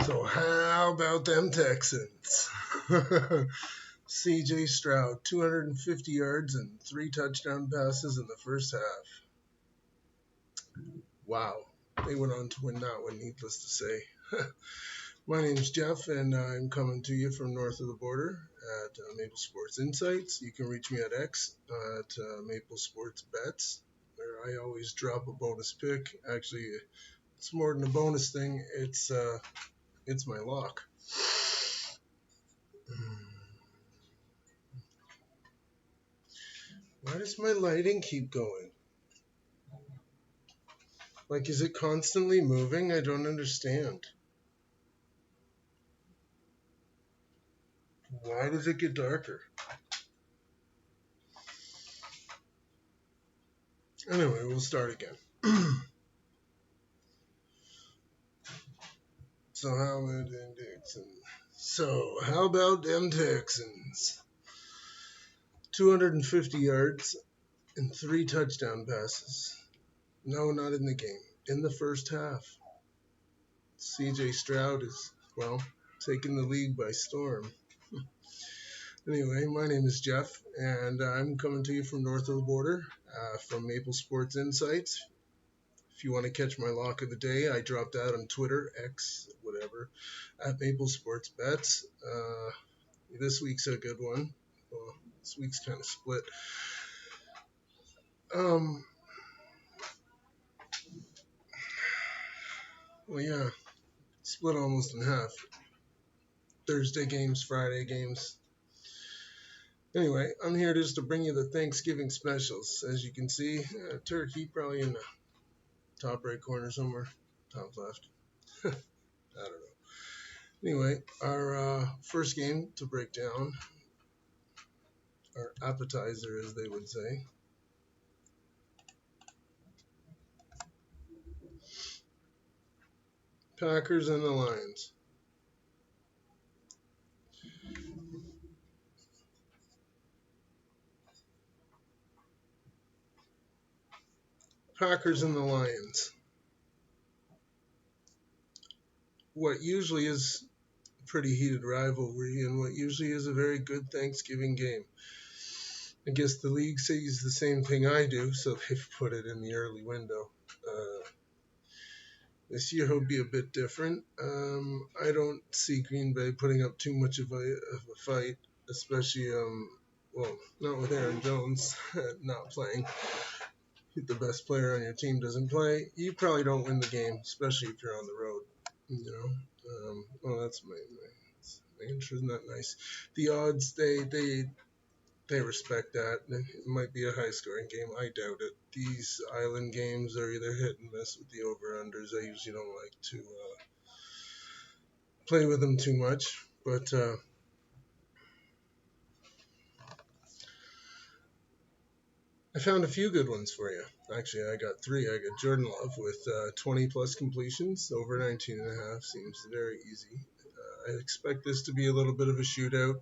So how about them Texans? C.J. Stroud, 250 yards and 3 touchdown passes in the first half. Wow. They went on to win that one, needless to say. My name's Jeff, and I'm coming to you from north of the border at Maple Sports Insights. You can reach me at X at Maple Sports Bets, where I always drop a bonus pick. Actually, it's more than a bonus thing. It's my lock. Why does my lighting keep going? Like, is it constantly moving? I don't understand. Why does it get darker? Anyway, we'll start again. How about them Texans? 250 yards and 3 touchdown passes. No, not in the game. In the first half. C.J. Stroud is, taking the league by storm. Anyway, my name is Jeff, and I'm coming to you from north of the border, from Maple Sports Insights. If you want to catch my lock of the day, I dropped out on Twitter, X, whatever, at Maple Sports Bets. This week's a good one. Well, this week's kind of split. Split almost in half. Thursday games, Friday games. Anyway, I'm here just to bring you the Thanksgiving specials. As you can see, turkey probably in the top right corner somewhere, top left. I don't know. Anyway, our first game to break down, our appetizer as they would say. Packers and the Lions. Packers and the Lions. What usually is a pretty heated rivalry and what usually is a very good Thanksgiving game. I guess the league sees the same thing I do, so they've put it in the early window. This year will be a bit different. I don't see Green Bay putting up too much of a fight, especially, not with Aaron Jones not playing. If the best player on your team doesn't play, you probably don't win the game, especially if you're on the road. That's my intro. Isn't that nice? The odds, they respect that. It might be a high-scoring game. I doubt it. These island games are either hit and miss with the over-unders. I usually don't like to play with them too much. But I found a few good ones for you. Actually, I got 3. I got Jordan Love with 20-plus completions. Over 19.5 seems very easy. I expect this to be a little bit of a shootout,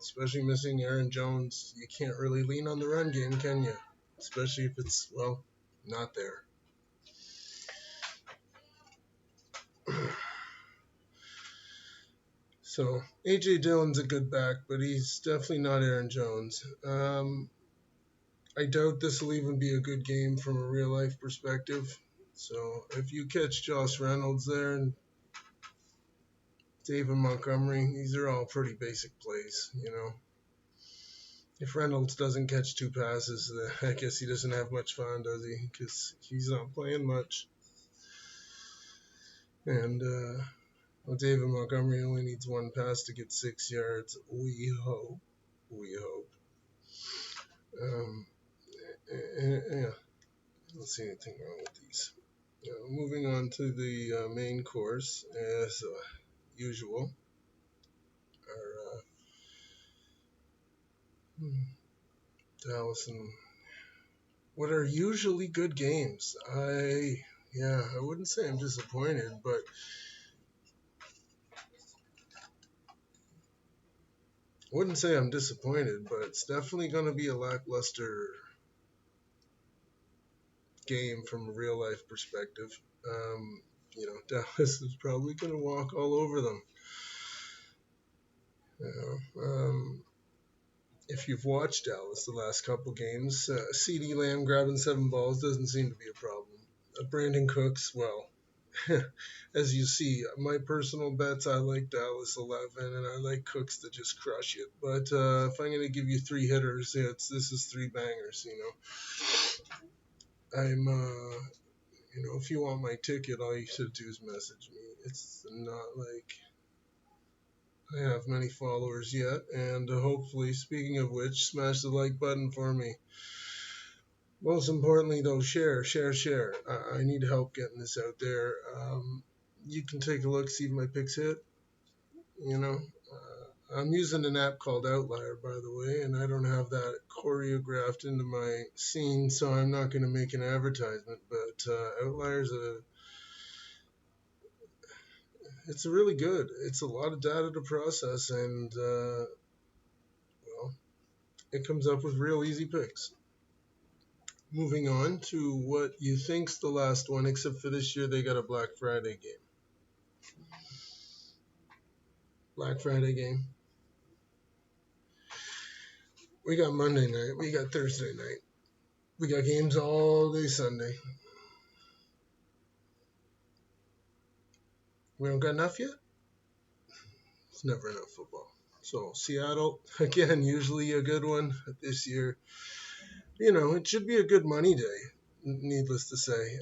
especially missing Aaron Jones. You can't really lean on the run game, can you? Especially if it's, not there. So, A.J. Dillon's a good back, but he's definitely not Aaron Jones. I doubt this will even be a good game from a real-life perspective. So, if you catch Josh Reynolds there and David Montgomery, these are all pretty basic plays, If Reynolds doesn't catch 2 passes, I guess he doesn't have much fun, does he? Because he's not playing much. And David Montgomery only needs 1 pass to get 6 yards. We hope. Yeah, I don't see anything wrong with these. Moving on to the main course, as usual. Dallas and what are usually good games. I wouldn't say I'm disappointed, but it's definitely going to be a lackluster game from a real life perspective. Dallas is probably going to walk all over them. If you've watched Dallas the last couple games, CeeDee Lamb grabbing 7 balls doesn't seem to be a problem. Brandon Cooks, well, as you see, my personal bets, I like Dallas 11, and I like Cooks to just crush it. But if I'm going to give you 3 hitters, this is 3 bangers. If you want my ticket, all you should do is message me. It's not like I have many followers yet, and hopefully, speaking of which, smash the like button for me. Most importantly, though, share. I need help getting this out there. You can take a look, see if my picks hit. I'm using an app called Outlier, by the way, and I don't have that choreographed into my scene, so I'm not going to make an advertisement. But Outlier's it's really good. It's a lot of data to process, and it comes up with real easy picks. Moving on to what you think's the last one, except for this year they got a Black Friday game. We got Monday night. We got Thursday night. We got games all day Sunday. We don't got enough yet? It's never enough football. So Seattle, again, usually a good one. This year, it should be a good money day, needless to say.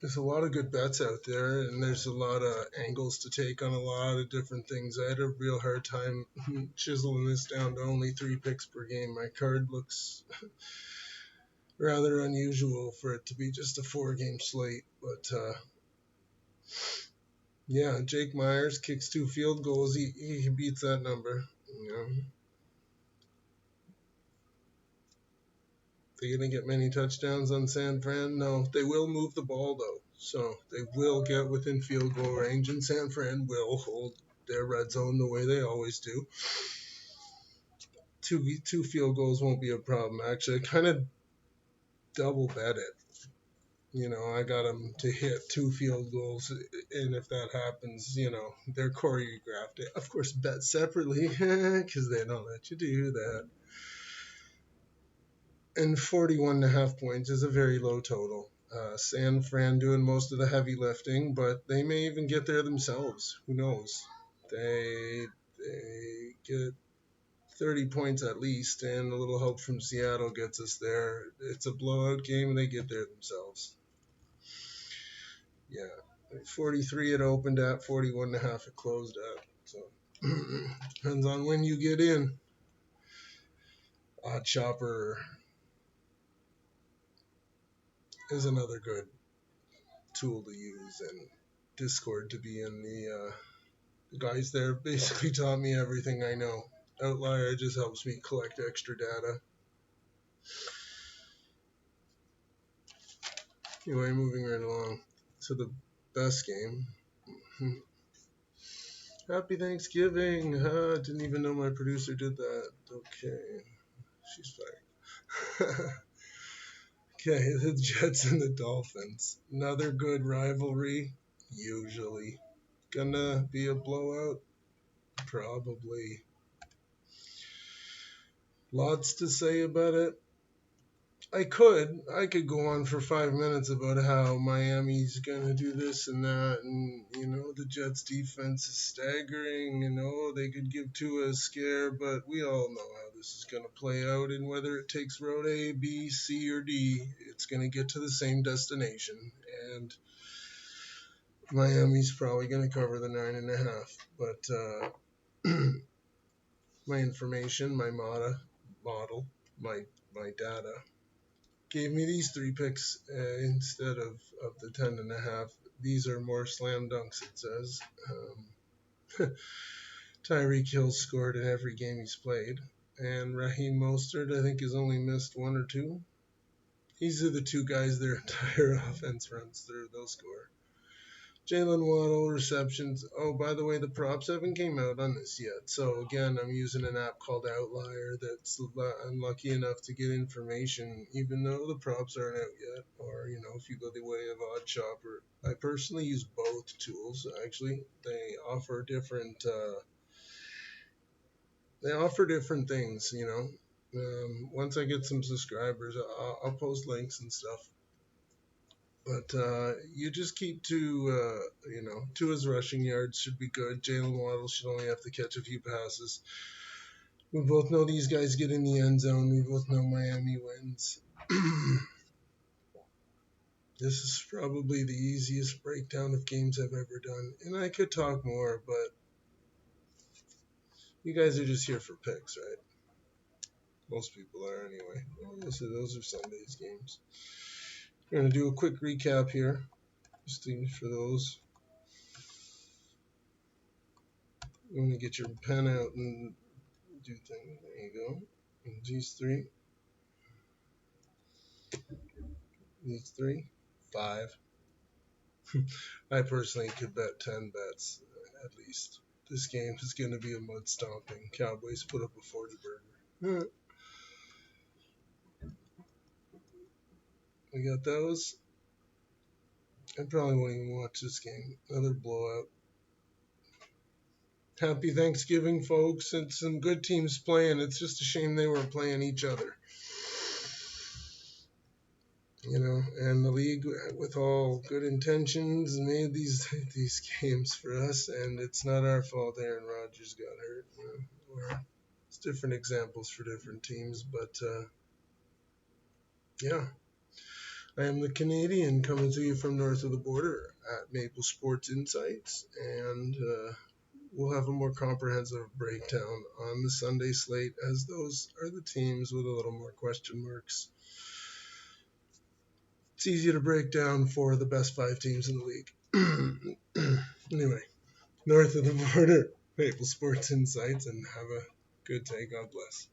There's a lot of good bets out there, and there's a lot of angles to take on a lot of different things. I had a real hard time chiseling this down to only 3 picks per game. My card looks rather unusual for it to be just a 4-game slate, but yeah, Jake Myers kicks 2 field goals. He beats that number. They going to get many touchdowns on San Fran? No, they will move the ball, though. So they will get within field goal range, and San Fran will hold their red zone the way they always do. Two field goals won't be a problem. Actually, I kind of double bet it. I got them to hit 2 field goals, and if that happens, they're choreographed. Of course, bet separately, because they don't let you do that. And 41.5 points is a very low total. San Fran doing most of the heavy lifting, but they may even get there themselves. Who knows? They get 30 points at least, and a little help from Seattle gets us there. It's a blowout game, and they get there themselves. Yeah, 43 it opened at, 41.5 it closed at. So depends on when you get in. Odd Chopper is another good tool to use, and Discord to be in. The guys there basically taught me everything I know. Outlier just helps me collect extra data. Anyway, moving right along to the best game. Happy Thanksgiving! Didn't even know my producer did that. Okay, she's fine. Okay, the Jets and the Dolphins. Another good rivalry, usually. Gonna be a blowout? Probably. Lots to say about it. I could go on for 5 minutes about how Miami's gonna do this and that, and the Jets defense is staggering, they could give Tua a scare, but we all know how this is gonna play out, and whether it takes road A, B, C, or D, it's gonna get to the same destination, and Miami's probably gonna cover the 9.5, but my information, my model, my data gave me these 3 picks instead of the 10.5. These are more slam dunks, it says. Tyreek Hill scored in every game he's played, and Raheem Mostert, I think, has only missed 1 or 2. These are the 2 guys their entire offense runs through. They'll score. Jalen Waddle receptions. Oh, by the way, the props haven't came out on this yet. So again, I'm using an app called Outlier that's I'm lucky enough to get information even though the props aren't out yet. Or, if you go the way of OddChopper. I personally use both tools, actually. They offer different things. Once I get some subscribers, I'll post links and stuff. But you just keep to his rushing yards should be good. Jalen Waddle should only have to catch a few passes. We both know these guys get in the end zone. We both know Miami wins. This is probably the easiest breakdown of games I've ever done. And I could talk more, but you guys are just here for picks, right? Most people are anyway. So those are Sunday's games. We're going to do a quick recap here. Just for those. You want to get your pen out and do things. There you go. And these three. 5. I personally could bet 10 bets at least. This game is going to be a mud stomping. Cowboys put up a 40 burger. We got those. I probably won't even watch this game. Another blowout. Happy Thanksgiving, folks. And some good teams playing. It's just a shame they weren't playing each other. And the league, with all good intentions, made these games for us, and it's not our fault Aaron Rodgers got hurt. Or it's different examples for different teams, but yeah. I am the Canadian coming to you from north of the border at Maple Sports Insights, and we'll have a more comprehensive breakdown on the Sunday slate, as those are the teams with a little more question marks. It's easy to break down for the best 5 teams in the league. Anyway, north of the border, Maple Sports Insights, and have a good day. God bless.